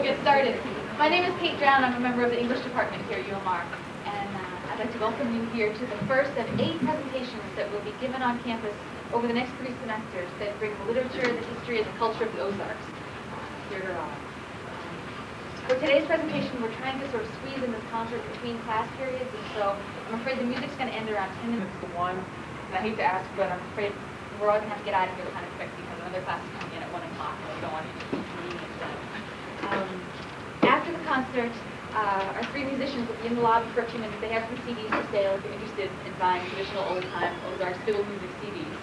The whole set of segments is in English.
get started. My name is Kate Drown. I'm a member of the English department here at UMR. And I'd like to welcome you here to the first of 8 presentations that will be given on campus over the next 3 semesters that bring the literature, the history, and the culture of the Ozarks here to Raleigh. For today's presentation, we're trying to sort of squeeze in this concert between class periods, and so I'm afraid the music's going to end around 10 minutes to 1. And I hate to ask, but I'm afraid we're all going to have to get out of here kind of quick because another class is coming in at 1 o'clock, and we don't want you to keep meeting instead. After the concert, our 3 musicians will be in the lobby for a few minutes. They have some CDs for sale if you're interested in buying traditional old-time Ozarks fiddle music CDs.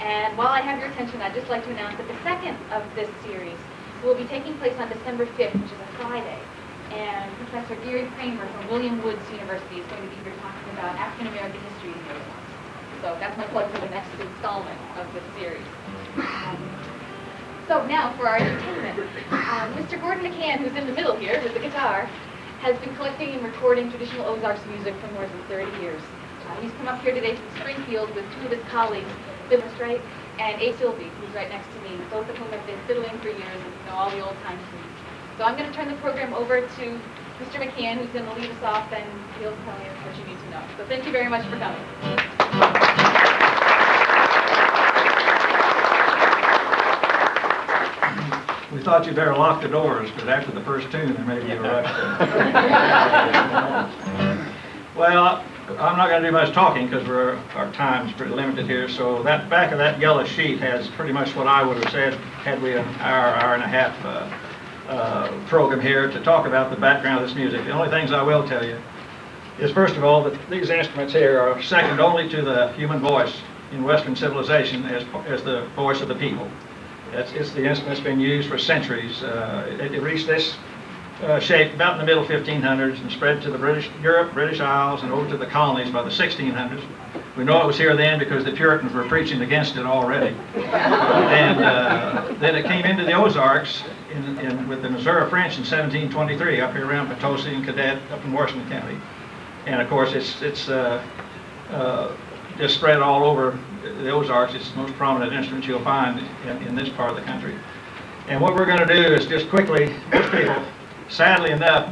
And while I have your attention, I'd just like to announce that the second of this series will be taking place on December 5th, which is a Friday. And Professor Gary Kramer from William Woods University is going to be here talking about African-American history in the Ozarks. So that's my plug for the next installment of this series. So now for our entertainment. Mr. Gordon McCann, who's in the middle here with the guitar, has been collecting and recording traditional Ozarks music for more than 30 years. He's come up here today from Springfield with 2 of his colleagues, Bill Straight and A. Sylvie, who's right next to me, both of whom have been fiddling for years and know all the old time tunes. So I'm going to turn the program over to Mr. McCann, who's going to lead us off, and he'll tell you what you need to know. So thank you very much for coming. We thought you'd better lock the doors, because after the first tune, there may be a rush. Well, I'm not going to do much talking because our time's pretty limited here. So that back of that yellow sheet has pretty much what I would have said had we an hour and a half program here to talk about the background of this music. The only things I will tell you is, first of all, that these instruments here are second only to the human voice in Western civilization as the voice of the people. It's the instrument that's been used for centuries. It reached this shape about in the middle 1500s and spread to the Europe, British Isles, and over to the colonies by the 1600s. We know it was here then because the Puritans were preaching against it already. And then it came into the Ozarks with the Missouri French in 1723, up here around Potosi and Cadet, up in Washington County. And of course, it's just spread all over the Ozarks. It's the most prominent instrument you'll find in this part of the country. And what we're going to do is just quickly, most people, sadly enough,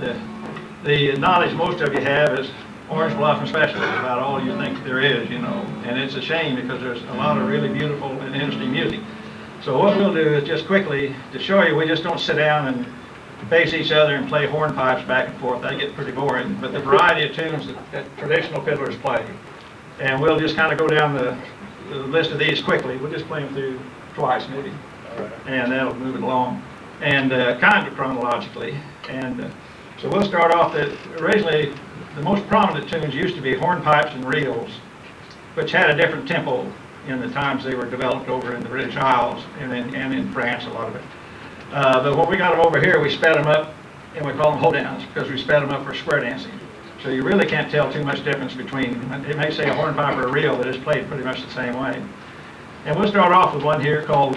the knowledge most of you have is Orange Blossom Special, about all you think there is, you know. And it's a shame because there's a lot of really beautiful and interesting music. So what we'll do is just quickly, to show you, we just don't sit down and face each other and play hornpipes back and forth. That gets pretty boring. But the variety of tunes that traditional fiddlers play. And we'll just kind of go down the list of these quickly. We'll just play them through twice maybe. And that'll move it along. And kind of chronologically. And so we'll start off that originally the most prominent tunes used to be hornpipes and reels, which had a different tempo in the times they were developed over in the British Isles and in France, a lot of it. But when we got them over here, we sped them up, and we call them hold downs because we sped them up for square dancing. So you really can't tell too much difference between, it may say a hornpipe or a reel, but it's played pretty much the same way. And we'll start off with one here called,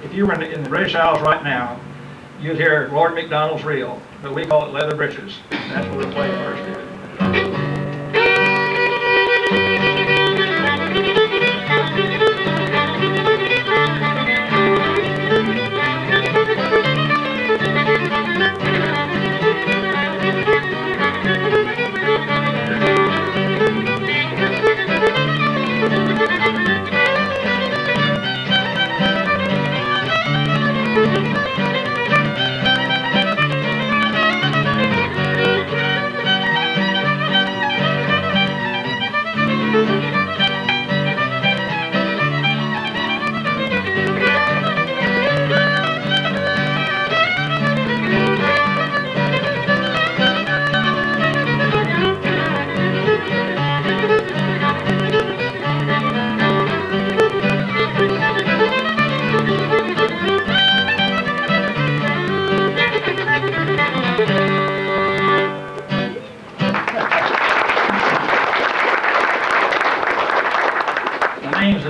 if you were in the British Isles right now, you'd hear Lord MacDonald's reel, but we call it leather breeches. That's what we'll play first here.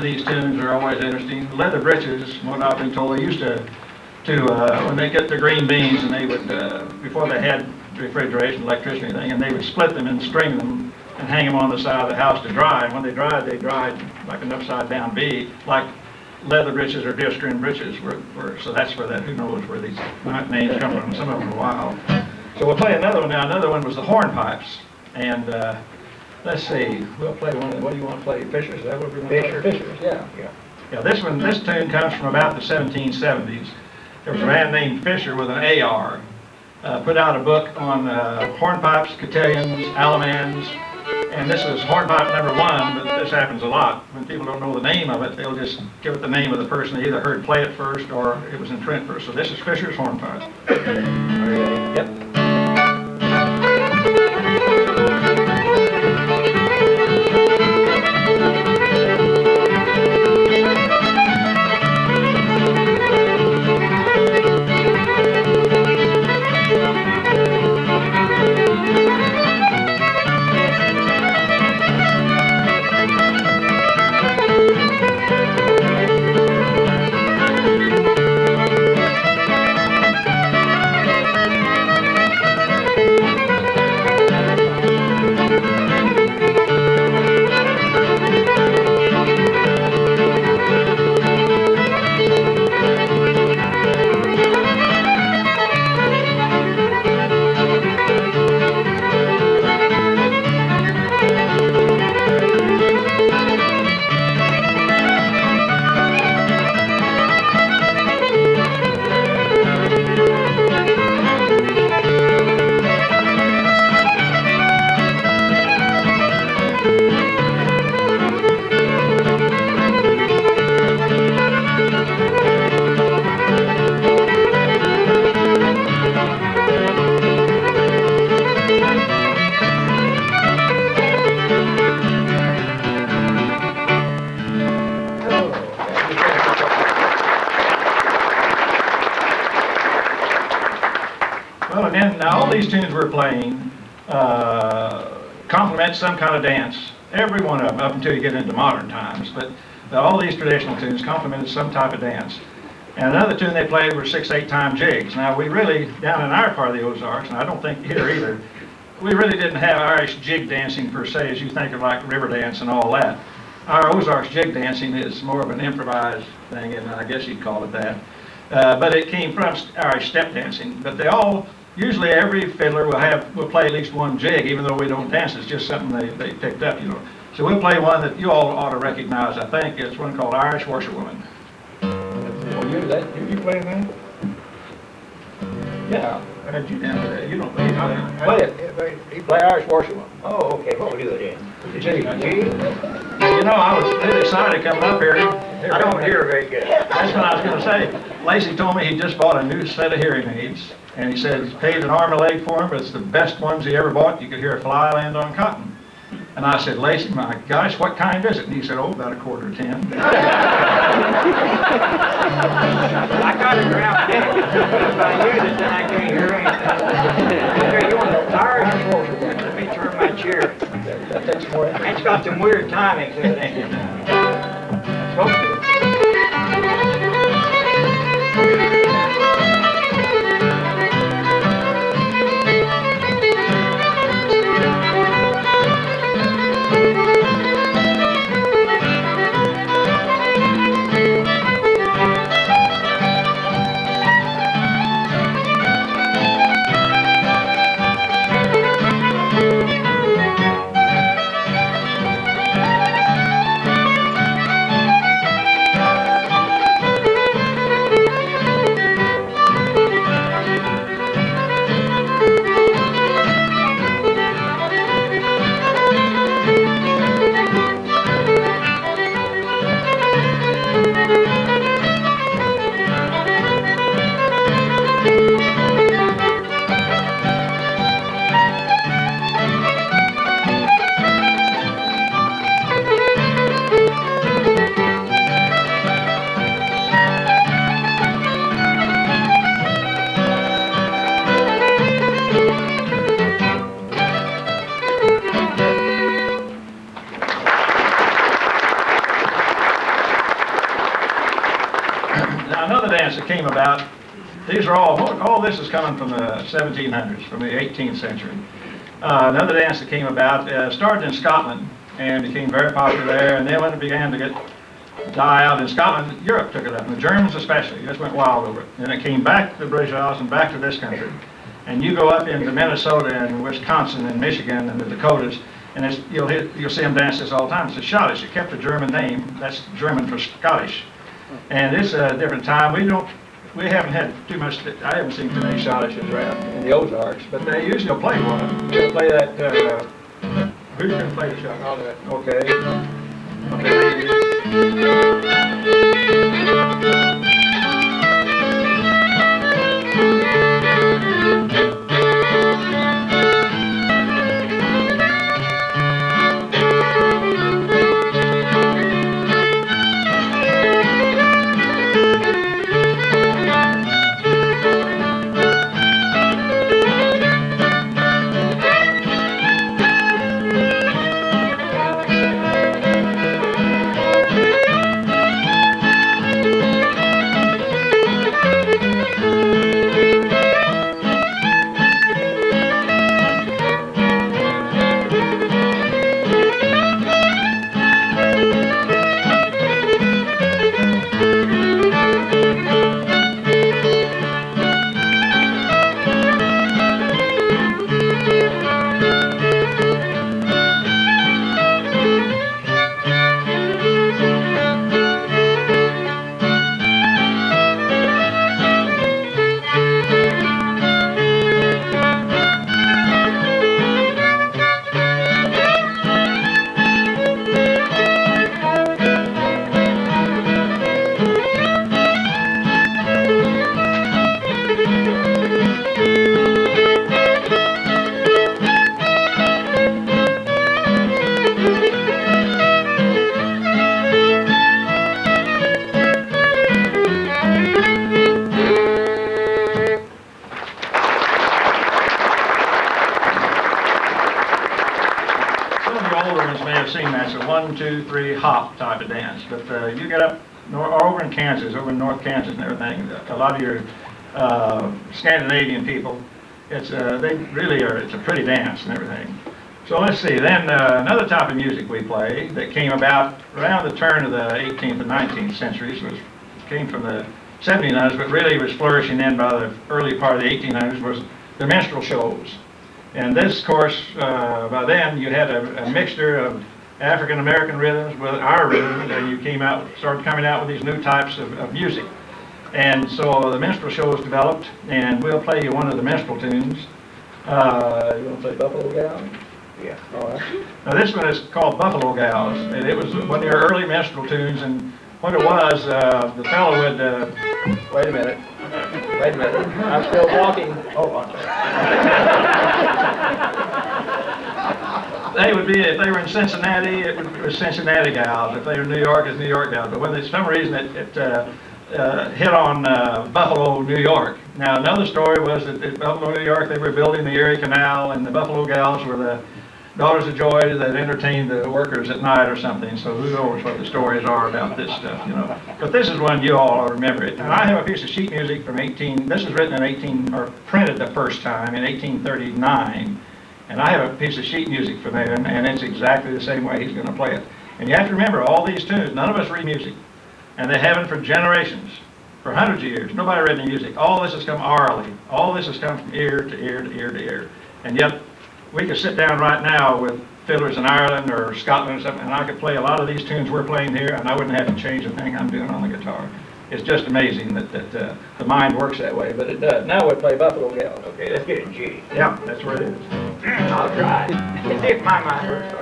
These tunes are always interesting. Leather breeches, what I've been told, they used to when they get their green beans, and they would before they had refrigeration, electricity, and anything, and they would split them and string them and hang them on the side of the house to dry. And when they dried like an upside down V, like leather breeches or deerskin breeches so that's where that, who knows where these names come from. Some of them are wild. So we'll play another one now. Another one was the hornpipes. And let's see, we'll play one. What do you want to play? Fishers? Is that what we want to play? Fishers, yeah. Yeah, this tune comes from about the 1770s. There was a man named Fisher with an AR. Put out a book on hornpipes, cotillions, allemans, and this is hornpipe number 1, but this happens a lot. When people don't know the name of it, they'll just give it the name of the person they either heard play it first or it was in print first. So this is Fisher's hornpipe. Yep. Well, and then now all these tunes we're playing complement some kind of dance. Every one of them, up until you get into modern times. But all these traditional tunes complemented some type of dance. And another tune they played were 6/8 time jigs. Now we really, down in our part of the Ozarks, and I don't think here either, we really didn't have Irish jig dancing per se, as you think of like river dance and all that. Our Ozarks jig dancing is more of an improvised thing, and I guess you'd call it that. But it came from Irish step dancing. But they all, usually every fiddler will play at least one jig, even though we don't dance. It's just something they picked up, you know. So we'll play one that you all ought to recognize, I think. It's one called Irish Washerwoman. Oh, you play that? Yeah. I heard you down there. You don't play it. Play it. You play Irish Washerwoman. Oh, okay. What we do it in? G. You know, I was really excited coming up here. I don't hear very good. That's what I was going to say. Lacey told me he just bought a new set of hearing aids. And he said he's paid an arm and a leg for them, but it's the best ones he ever bought. You could hear a fly land on cotton. And I said, Lacey, my gosh, what kind is it? And he said, oh, about 1/4 10. I got it around. If I use it, then I can't hear anything. Here, you want to Irish Washerwoman? Let me turn my chair. That takes more. It's got some weird timing to it, ain't it? Let's hope so. That came about, these are all this is coming from the 1700s, from the 18th century. Another dance that came about started in Scotland and became very popular there, and then when it began to get die out in Scotland. Europe took it up, and the Germans especially just went wild over it. And it came back to the British Isles and back to this country. And you go up into Minnesota and Wisconsin and Michigan and the Dakotas, and you'll see them dance this all the time. It's a Schottish. It kept a German name. That's German for Scottish. And it's a different time. We haven't had too much. I haven't seen too many Schottishes around in the Ozarks, but they usually will play one. They'll play that. Who's going to play the shot? I'll do it. Okay. That's a 1, 2, 3 hop type of dance. But you get up over in Kansas, over in North Kansas and everything, a lot of your Scandinavian people, they really are, it's a pretty dance and everything. So let's see, then another type of music we play that came about around the turn of the 18th and 19th centuries came from the 1700s, but really was flourishing then by the early part of the 1800s, was the minstrel shows. And this, of course, by then you had a mixture of African American rhythms with our rhythms, and you started coming out with these new types of music. And so the minstrel shows developed, and we'll play you one of the minstrel tunes. You want to play Buffalo Gals? Yeah. All right. Now this one is called Buffalo Gals, and it was one of your early minstrel tunes, and what it was, the fellow would, wait a minute, I'm still walking. Oh, they would be, if they were in Cincinnati, it was Cincinnati Gals. If they were in New York, it's New York Gals. But when for some reason it hit on Buffalo, New York. Now another story was that in Buffalo, New York, they were building the Erie Canal, and the Buffalo Gals were the daughters of joy that entertained the workers at night or something. So who knows what the stories are about this stuff, you know. But this is one you all remember it. And I have a piece of sheet music from this was written in printed the first time in 1839. And I have a piece of sheet music from there, and it's exactly the same way he's going to play it. And you have to remember, all these tunes, none of us read music. And they haven't for generations, for hundreds of years. Nobody read any music. All this has come orally. All this has come from ear to ear to ear to ear. And yet, we could sit down right now with fiddlers in Ireland or Scotland or something, and I could play a lot of these tunes we're playing here, and I wouldn't have to change a thing I'm doing on the guitar. It's just amazing that the mind works that way, but it does. Now we'll play Buffalo Gals. Okay, let's get it G. Yeah, that's where it is. I'll try. See if my mind works.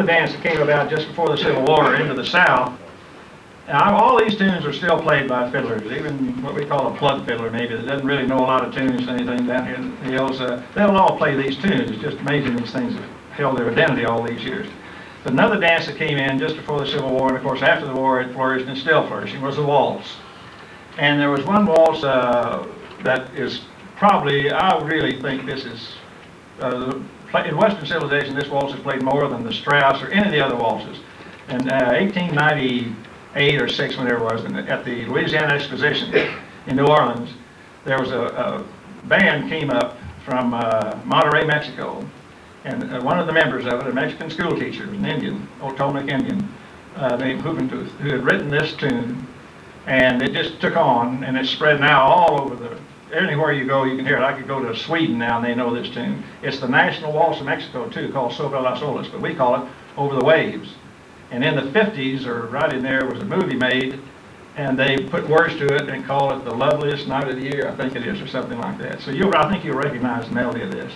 dance that came about just before the Civil War into the South. Now, all these tunes are still played by fiddlers, even what we call a plug fiddler maybe, that doesn't really know a lot of tunes, anything down here in the hills. They'll all play these tunes. It's just amazing these things have held their identity all these years. But another dance that came in just before the Civil War, and of course after the war it flourished and is still flourishing, was the waltz. And there was one waltz that is probably, I really think this is, in Western civilization this waltz is played more than the Strauss or any of the other waltzes. In 1898 or 6, whenever it was, at the Louisiana Exposition in New Orleans, there was a band came up from Monterrey, Mexico, and one of the members of it, a Mexican school teacher, an Indian, Otomic Indian, named Hoopentooth, who had written this tune, and it just took on, and it's spread now all over anywhere you go, you can hear it. I could go to Sweden now, and they know this tune. It's the national waltz of Mexico, too, called Sobre las Olas, but we call it Over the Waves. And in the 50s, or right in there, was a movie made, and they put words to it and call it The Loveliest Night of the Year, I think it is, or something like that. So I think you'll recognize the melody of this.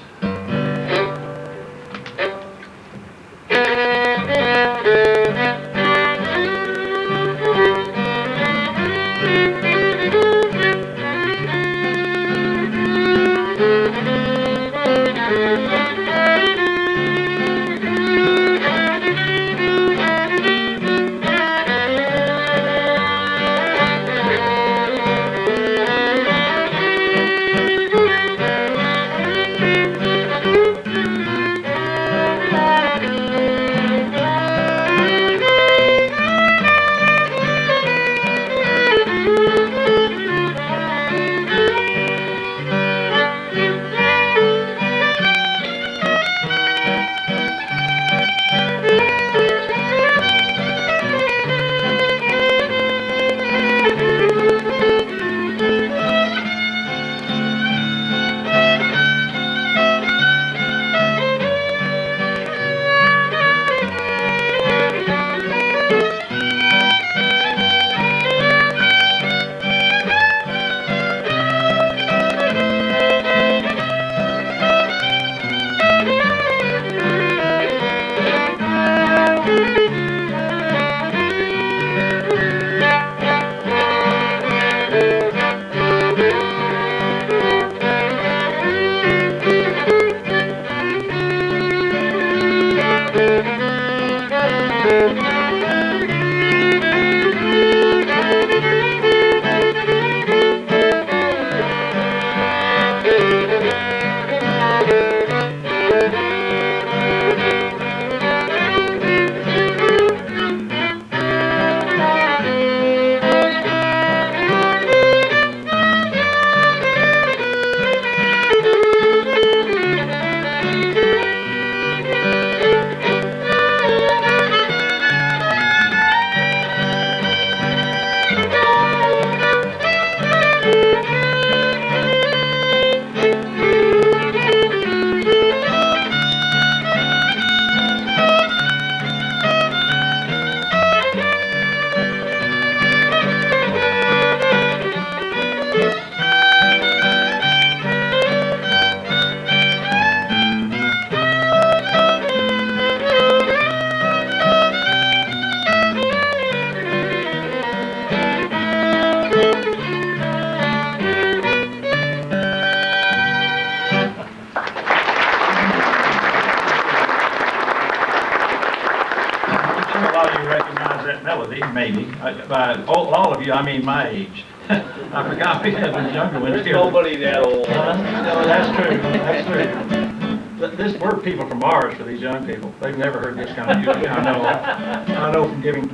Maybe, by all of you, I mean my age. I forgot we had these younger ones There's here. nobody that old. No, that's true, that's true. We're people from Mars for these young people. They've never heard this kind of music, I know from giving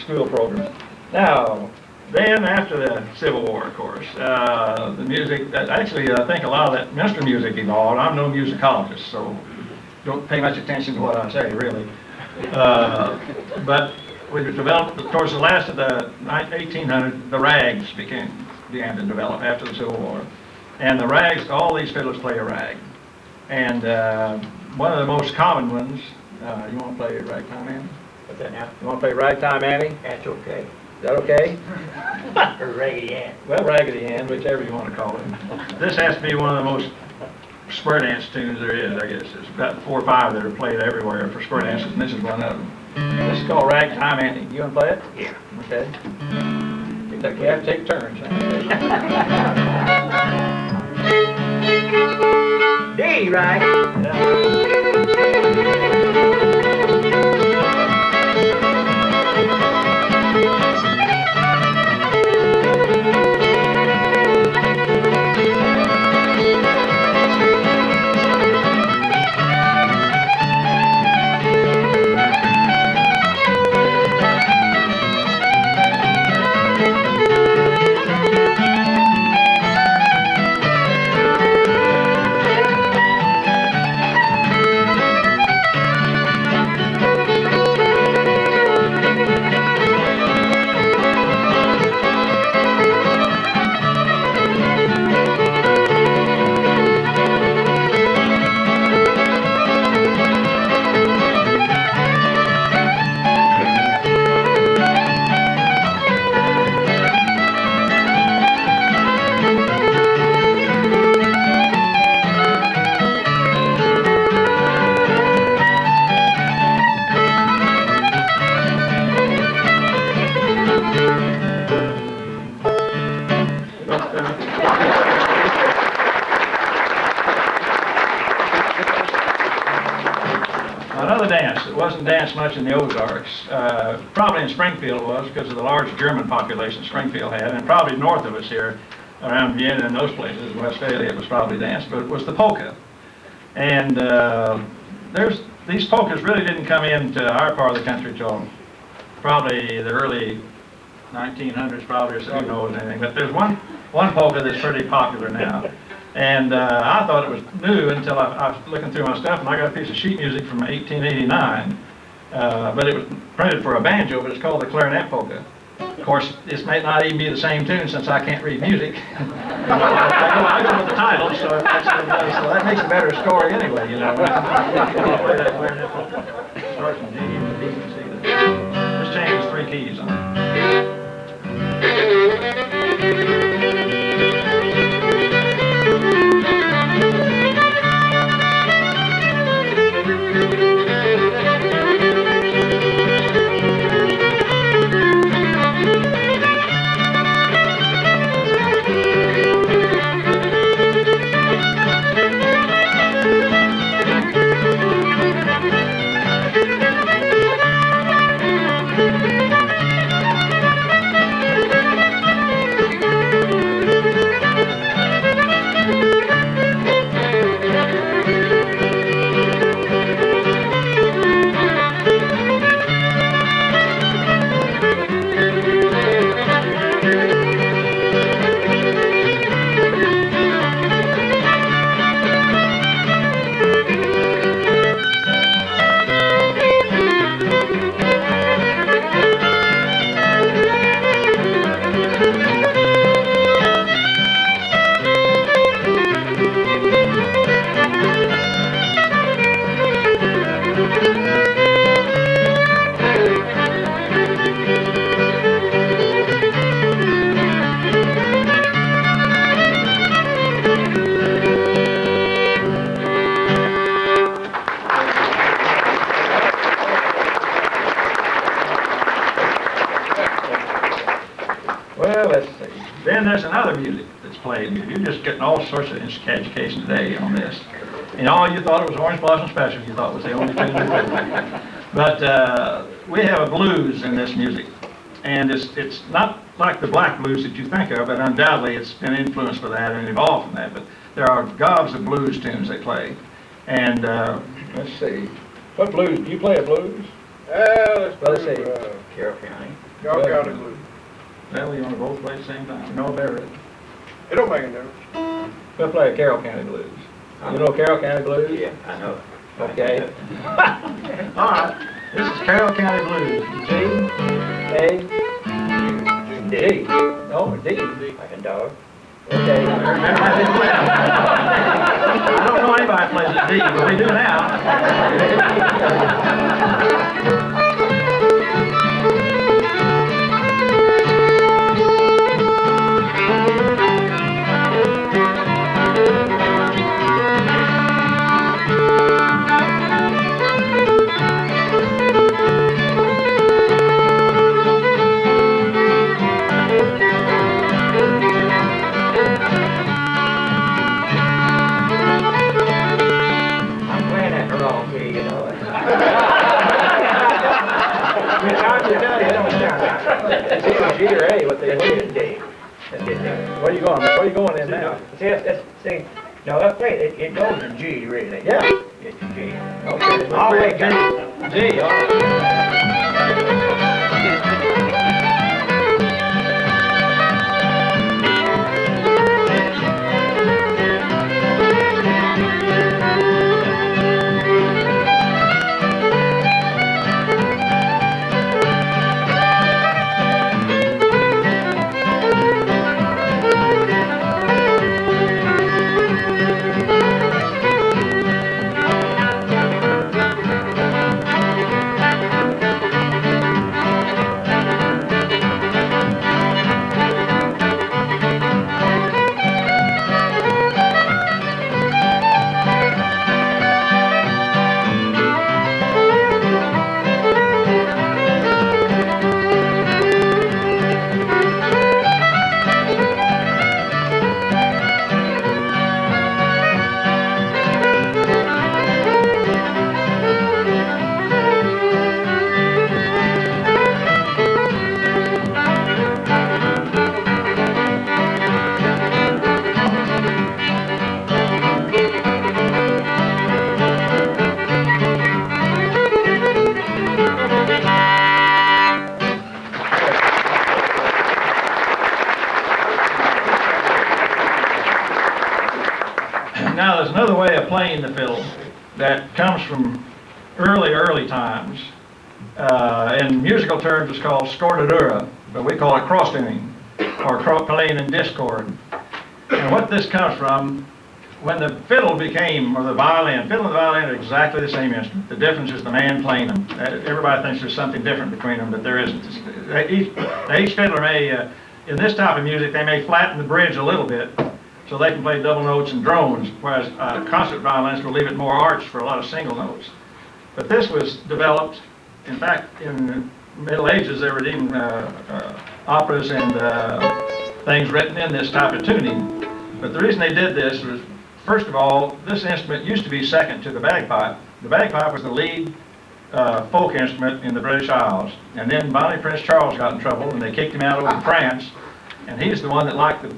school programs. Now, then after the Civil War, of course, the music, actually I think a lot of that minstrel music evolved. I'm no musicologist, so don't pay much attention to what I say, really. But we developed, towards the last of the 1800s, the rags began to develop after the Civil War. And the rags, all these fiddlers play a rag. And one of the most common ones, you want to play Ragtime Annie? What's that now? You want to play Ragtime Annie? That's okay. Is that okay? Or Raggedy Ann. Well, Raggedy Ann, whichever you want to call it. This has to be one of the most square dance tunes there is, I guess. There's about 4 or 5 that are played everywhere for square dances, and this is one of them. This is called Ragtime Annie. You want to play it? Yeah. Okay. You have to take turns. D, right? Another dance that wasn't danced much in the Ozarks, probably in Springfield it was because of the large German population Springfield had, and probably north of us here, around Vienna and those places, Westphalia, it was probably danced, but it was the polka. And these polkas really didn't come into our part of the country till probably the early 1900s, probably, or so, who knows anything. But there's one polka that's pretty popular now. And I thought it was new until I was looking through my stuff, and I got a piece of sheet music from 1889. But it was printed for a banjo, but it's called the clarinet polka. Of course, this may not even be the same tune since I can't read music. I go with the title, so that makes a better story anyway, you know. Play that clarinet polka. Starts from G to B and C. This changes 3 keys on it. Well, let's see. Then there's another music that's played here. You're just getting all sorts of education today on this. And all you thought it was Orange Blossom Special, you thought was the only tune. But we have a blues in this music. And it's not like the black blues that you think of, but undoubtedly it's been influenced by that and evolved from that. But there are gobs of blues tunes they play. And let's see. What blues? Do you play a blues? Let's see. Carroll County. Carroll County Blues. Well, you want to both play at the same time? No, better. It don't make a difference. We'll play a Carroll County Blues. You know Carroll County Blues? Yeah, I know. Okay. All right. This is Carroll County Blues. G, A, D. Oh, D. Like a dog. Okay. I don't know anybody that plays at D, but we do now. I'm just telling you, it don't sound right. It's either G or A, what they want. D. Let's get D. Where you going? Where you going in now? See, no, let's play it. It goes to G, really. Yeah. It's G. Okay, I'll play G. G, all right. Now, there's another way of playing the fiddle that comes from early times. In musical terms, it's called scordadura, but we call it cross-tuning, or playing in discord. And what this comes from, when the fiddle became, or the violin, fiddle and the violin are exactly the same instrument. The difference is the man playing them. Everybody thinks there's something different between them, but there isn't. Each fiddler may, in this type of music, they may flatten the bridge a little bit, so they can play double notes and drones, whereas concert violinists will leave it more arched for a lot of single notes. But this was developed, in fact, in the Middle Ages, there were even operas and things written in this type of tuning. But the reason they did this was, first of all, this instrument used to be second to the bagpipe. The bagpipe was the lead folk instrument in the British Isles. And then finally Prince Charles got in trouble and they kicked him out over to France. And he's the one that liked the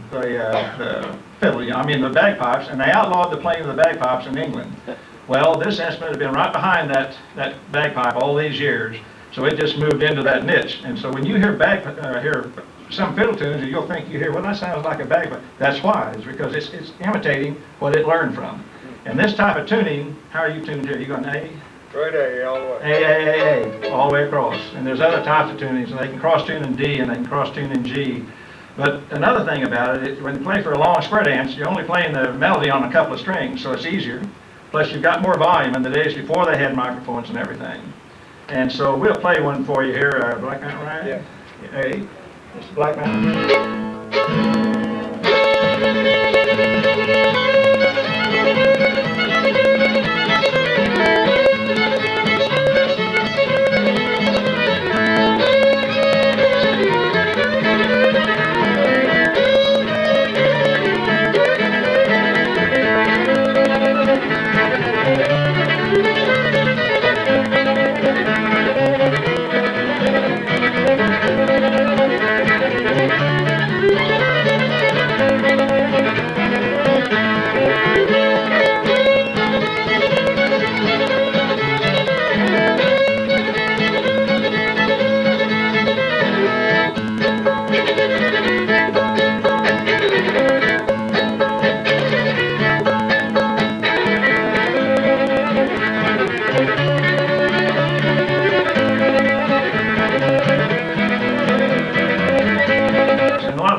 fiddle, the bagpipes, and they outlawed the playing of the bagpipes in England. Well, this instrument had been right behind that bagpipe all these years, so it just moved into that niche. And so when you hear hear some fiddle tunes, you'll think you hear, well, that sounds like a bagpipe. That's why, it's because it's imitating what it learned from. And this type of tuning, how are you tuned here? You got an A? Straight A all the way. A, all the way across. And there's other types of tunings, and they can cross tune in D and they can cross tune in G. But another thing about it, when you play for a long square dance, you're only playing the melody on a couple of strings, so it's easier. Plus, you've got more volume. In the days before, they had microphones and everything. And so we'll play one for you here, Black Mountain Ride. Yeah. Hey, it's Black Mountain.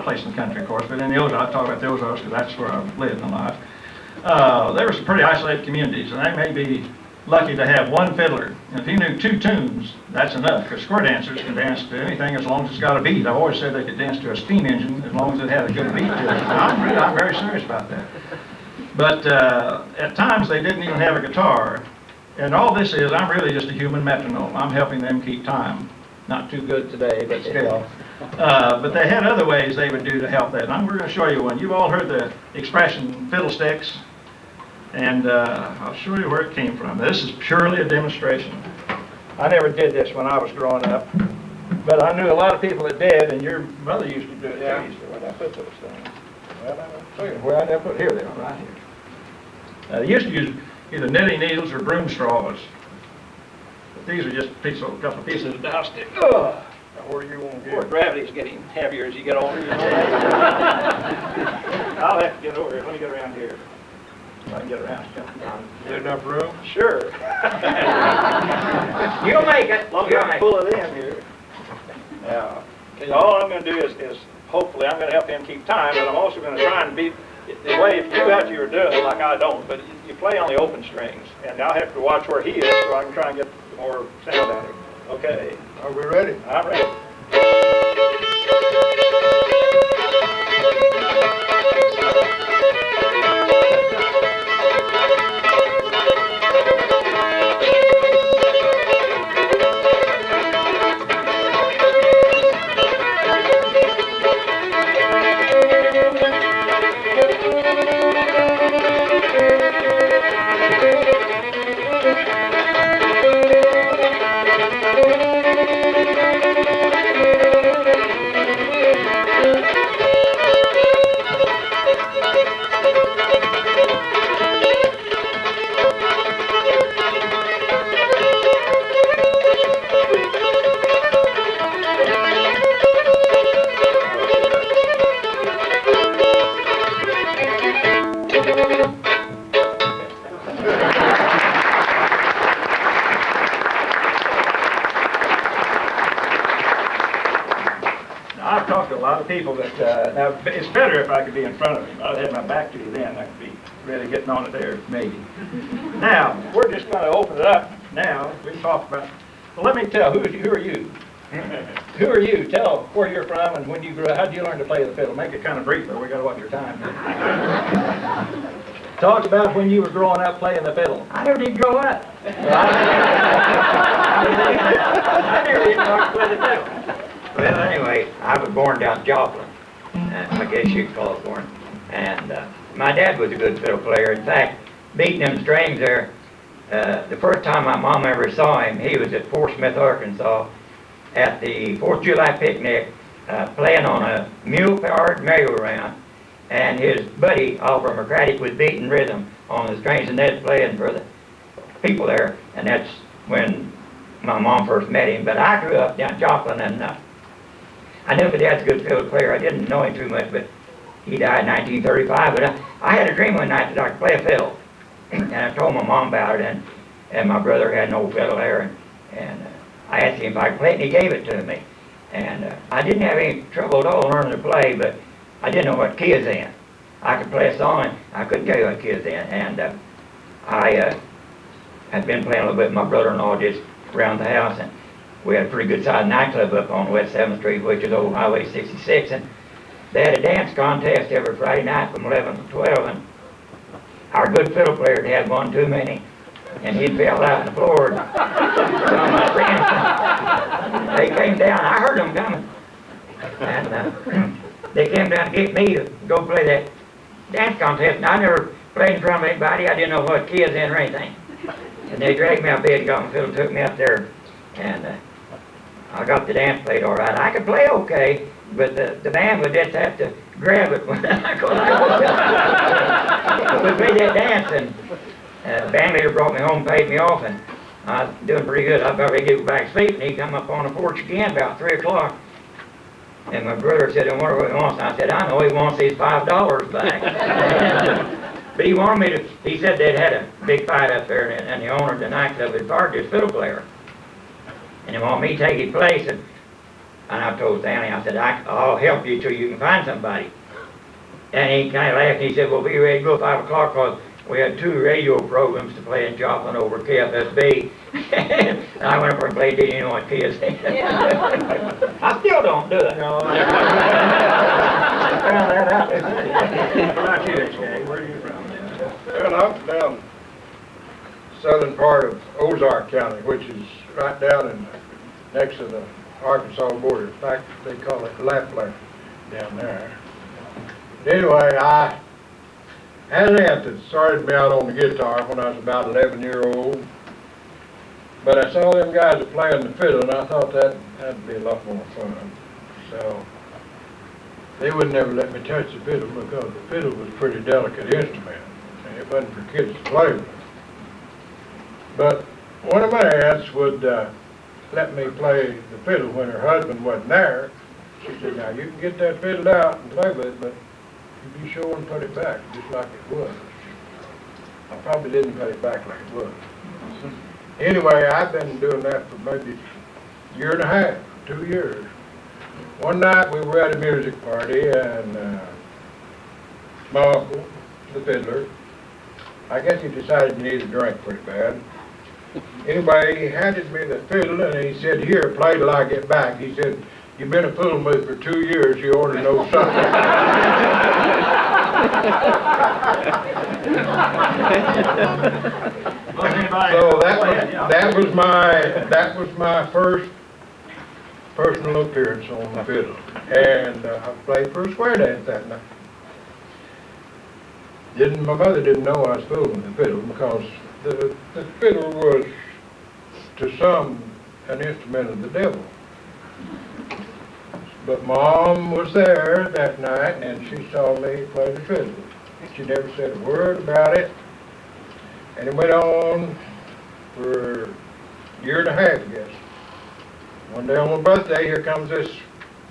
In the country, of course, but in the Ozarks, I talk about the Ozarks because that's where I've lived in life. There were some pretty isolated communities, and they may be lucky to have one fiddler. And if he knew two tunes, that's enough, because square dancers can dance to anything as long as it's got a beat. I've always said they could dance to a steam engine as long as it had a good beat to it. I'm very serious about that. But at times they didn't even have a guitar. And all this is, I'm really just a human metronome. I'm helping them keep time. Not too good today, but still. But they had other ways they would do to help that. And we're going to show you one. You've all heard the expression fiddlesticks, and I'll show you where it came from. This is purely a demonstration. I never did this when I was growing up, But I knew a lot of people that did, and your mother used to do it Yeah. too. So where'd I put those things? Well, I don't see it. Where I never put, here they are, right here. They used to use either knitting needles or broom straws. But these are just a couple of pieces of dowel stick. Ugh. Now, where you want to Boy, get? gravity's getting heavier as you get older. I'll have to get over here. Let me get around here. If I can get around. Get enough room? Sure. You'll make it. As long as You'll I'm make full it. of them here. Now, all I'm gonna do is hopefully, I'm gonna help him keep time, but I'm also gonna try and beat, the way, if you do what you were doing, like I don't, but you play on the open strings, and I'll have to watch where he is, so I can try and get more sound out of him. Okay, Are we ready? I'm ready. I've talked to a lot of people that, now, it's better if I could be in front of him. I'd have my back to you then. I could be really getting on it there, maybe. Now, we're just going to open it up now. We talked about, well, let me tell, who are you? Who are you? Tell where you're from and when you grew up. How did you learn to play the fiddle? Make it kind of brief, or we got to watch your time. Talk about when you were growing up playing the fiddle. I never did grow up. I never even learned to play the fiddle. Well, anyway, I was born down in Joplin. I guess you could call it born. And my dad was a good fiddle player. In fact, beating them strings there, the first time my mom ever saw him, he was at Fort Smith, Arkansas, at the 4th of July picnic, playing on a mule-powered merry-go-round. And his buddy, Oliver McCraddock, was beating rhythm on the strings, and they're playing for the people there. And that's when my mom first met him. But I grew up down in Joplin, and I knew my dad's a good fiddle player. I didn't know him too much, but he died in 1935. But I had a dream one night that I could play a fiddle. And I told my mom about it, and my brother had an old fiddle there, and I asked him if I could play it, and he gave it to me. And I didn't have any trouble at all learning to play, but I didn't know what key is in. I could play a song, and I couldn't tell you what key is in. And I had been playing a little bit with my brother-in-law just around the house, and we had a pretty good sized nightclub up on West 7th Street, which is old Highway 66, and they had a dance contest every Friday night from 11 to 12, and our good fiddle player had one too many, and he fell out on the floor. And some of my friends, they came down. I heard them coming, and they came down to get me to go play that dance contest. And I never played in front of anybody. I didn't know what key is in or anything. And they dragged me out of bed and got my fiddle, took me up there, and I got the dance played all right. I could play okay, but the band would just have to grab it when I go. We played that dance, and the band leader brought me home, paid me off, and I was doing pretty good. I about ready to get back to sleep, and he come up on the porch again about 3 o'clock. And my brother said, "I wonder what he wants." And I said, "I know he wants his $5 back." But he wanted me to, he said they'd had a big fight up there, and the owner of the nightclub had fired his fiddle player. And he wanted me to take his place, and I told Stanley, I said, "I'll help you till you can find somebody." And he kind of laughed, and he said, "Well, be ready to go at 5 o'clock, because we had 2 radio programs to play in Joplin over KFSB." And I went up there and played, didn't even know what key is in. I still don't do it. No, I found that out. What about you, Jay? Where are you from? Well, I'm down southern part of Ozark County, which is right down in next to the Arkansas border. In fact, they call it Lapland down there. Anyway, I had an aunt that started me out on the guitar when I was about 11-years old. But I saw them guys playing the fiddle, and I thought that'd be a lot more fun. So they would never let me touch the fiddle because the fiddle was a pretty delicate instrument, and it wasn't for kids to play with. But one of my aunts would let me play the fiddle when her husband wasn't there. She said, "Now you can get that fiddle out and play with it, but you be sure and put it back just like it was." I probably didn't put it back like it was. Anyway, I've been doing that for maybe a year and a half, 2 years. One night we were at a music party, and my uncle, the fiddler, I guess he decided he needed a drink pretty bad. Anyway, he handed me the fiddle, and he said, "Here, play till I get back." He said, "You've been a fiddle with for 2 years, you ought to know something." So that was my first personal appearance on the fiddle, and I played for a square dance that night. My mother didn't know I was fooling with the fiddle because the fiddle was to some an instrument of the devil. But Mom was there that night, and she saw me play the fiddle. She never said a word about it, and it went on for a year and a half, I guess. One day on my birthday, here comes this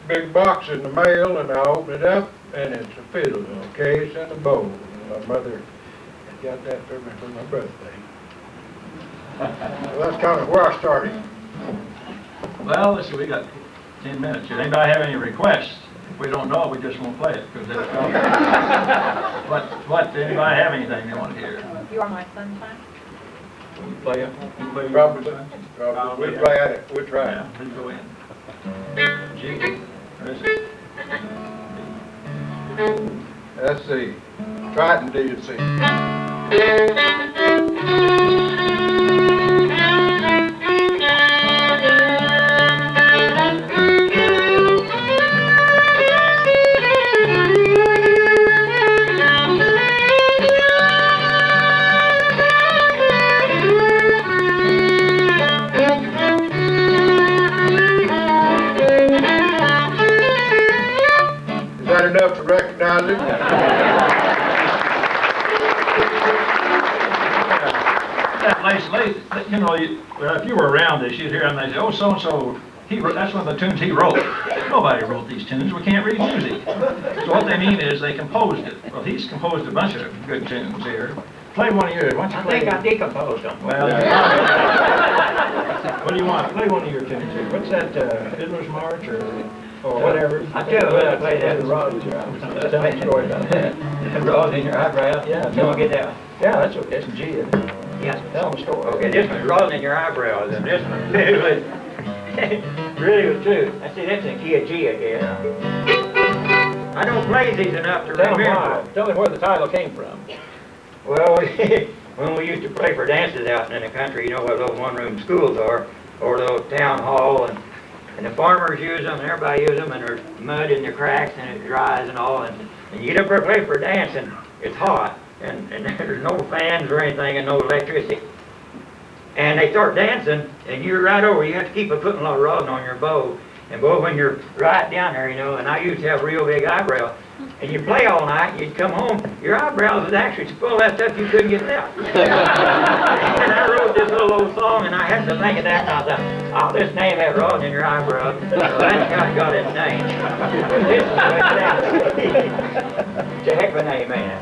big box in the mail, and I open it up, and it's a fiddle, a case, and a bowl. And my mother got that for me for my birthday. So that's kind of where I started. Well, let's see, we got 10 minutes. Does anybody have any requests? If we don't know it, we just won't play it. Because what, anybody have anything they want to hear? You Are My Sunshine? Will you play it? You play Probably. Oh, We'll yeah. play at it. We'll try it. Yeah, please go in. G, where is it? Let's see. Try it until you see. Is that enough to recognize it? Lacey, you know, well, if you were around this, you'd hear them, they say, "Oh, so-and-so, that's one of the tunes he wrote." Nobody wrote these tunes, we can't read music. So what they mean is they composed it. Well, he's composed a bunch of good tunes here. Play one of yours, why don't you I play? think I decomposed them. Well, what do you want? Play one of your tunes here. What's that, Fiddler's March or whatever? I tell you what, I play that Rod in your eyebrow. Tell me a story about that. Rod in your eyebrow? Yeah. You want to get that? Yeah, that's okay, it's a G, isn't it? Yes. Tell them a story. Okay, this one's rolling in your eyebrows, and this one really was true. I see that's in key of G again. I don't play these enough to Tell them remember. why. Tell them where the title came from. Well, when we used to play for dances out in the country, you know what those one-room schools are, or those town hall, and the farmers use them, and everybody uses them, and there's mud in the cracks, and it dries and all, and you get up there and play for a dance, and it's hot, and there's no fans or anything, and no electricity. And they start dancing, and you're right over, you have to keep putting a lot of rosin on your bow, and boy, when you're right down there, you know, and I used to have real big eyebrows, and you play all night, you'd come home, your eyebrows would actually full of that stuff you couldn't get out. And I wrote this little old song, and I had to think of that, and I thought, I'll just name that rosin in your eyebrows. So that's how it got its name. This is what it is. It's a heck of a name, man.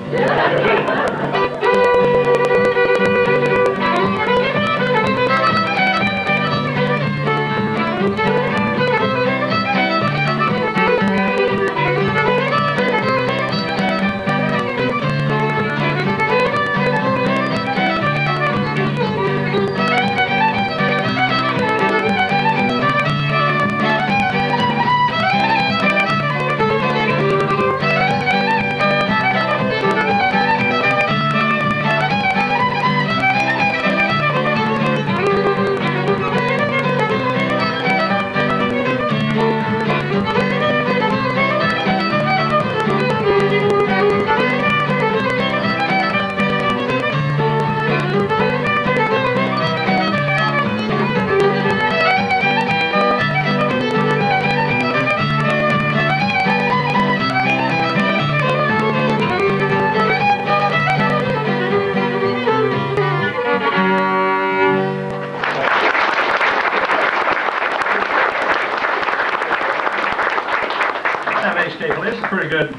have HK play. This is a pretty good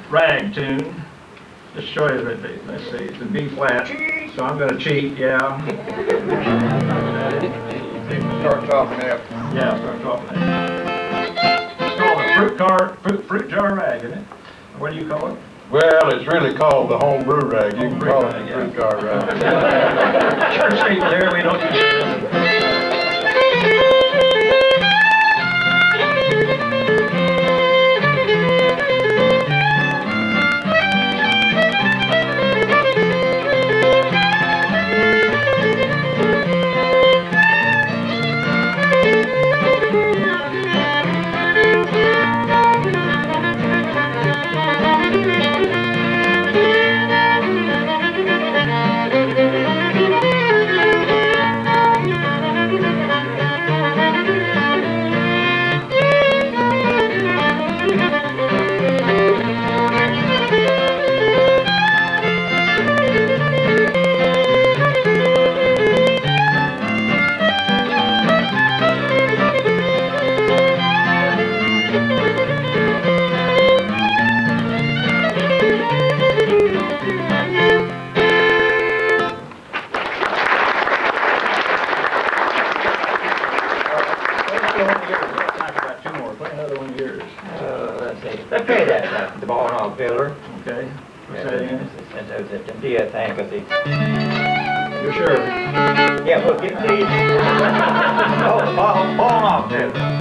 rag tune. Just show you that, let's see, it's in B flat. So I'm gonna cheat, yeah. Start talking F. Yeah, start talking that. It's called a fruit jar rag, isn't it? What do you call it? Well, it's really called the home brew rag. You can Home brew call it rag, the yeah. fruit jar rag. Church people here, we don't use it. Let's play that, the ball and all fiddler. Okay, what's that again? It's a Dia sympathy. You're sure? Yeah, we'll get these. Oh, ball and all fiddler.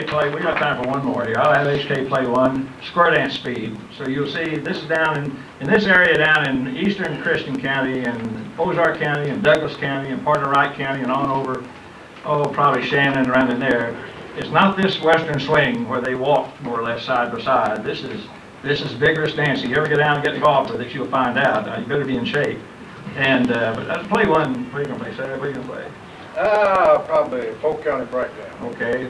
Play, we got time for one more here. I'll have HK play one, square dance speed. So you'll see this is down in this area down in eastern Christian County and Ozark County and Douglas County and part of Wright County and on over, oh, probably Shannon around in there. It's not this western swing where they walk more or less side by side. This is vigorous dancing. You ever get down and get involved with it, you'll find out. You better be in shape. And but play one. What are you gonna play, Sarah? What are you gonna play? Probably Polk County Breakdown. Okay.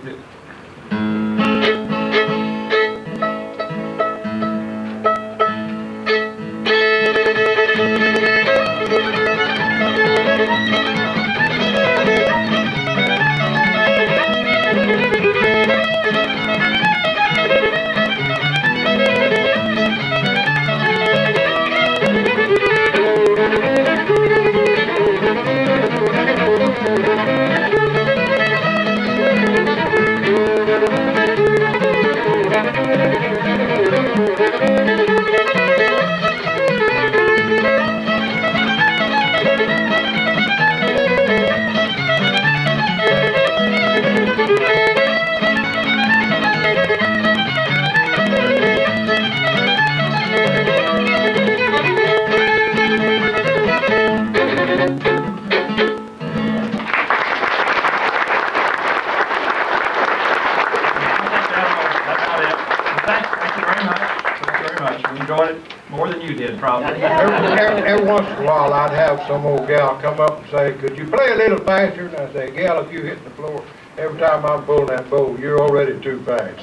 More than you did, probably. Every once in a while, I'd have some old gal come up and say, "Could you play a little faster?" And I say, "Gal, if you hit the floor, every time I'm pulling that bow, you're already too fast."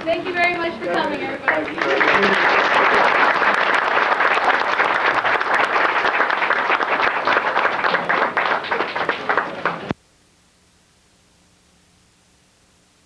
Thank Thank you very much for coming, everybody.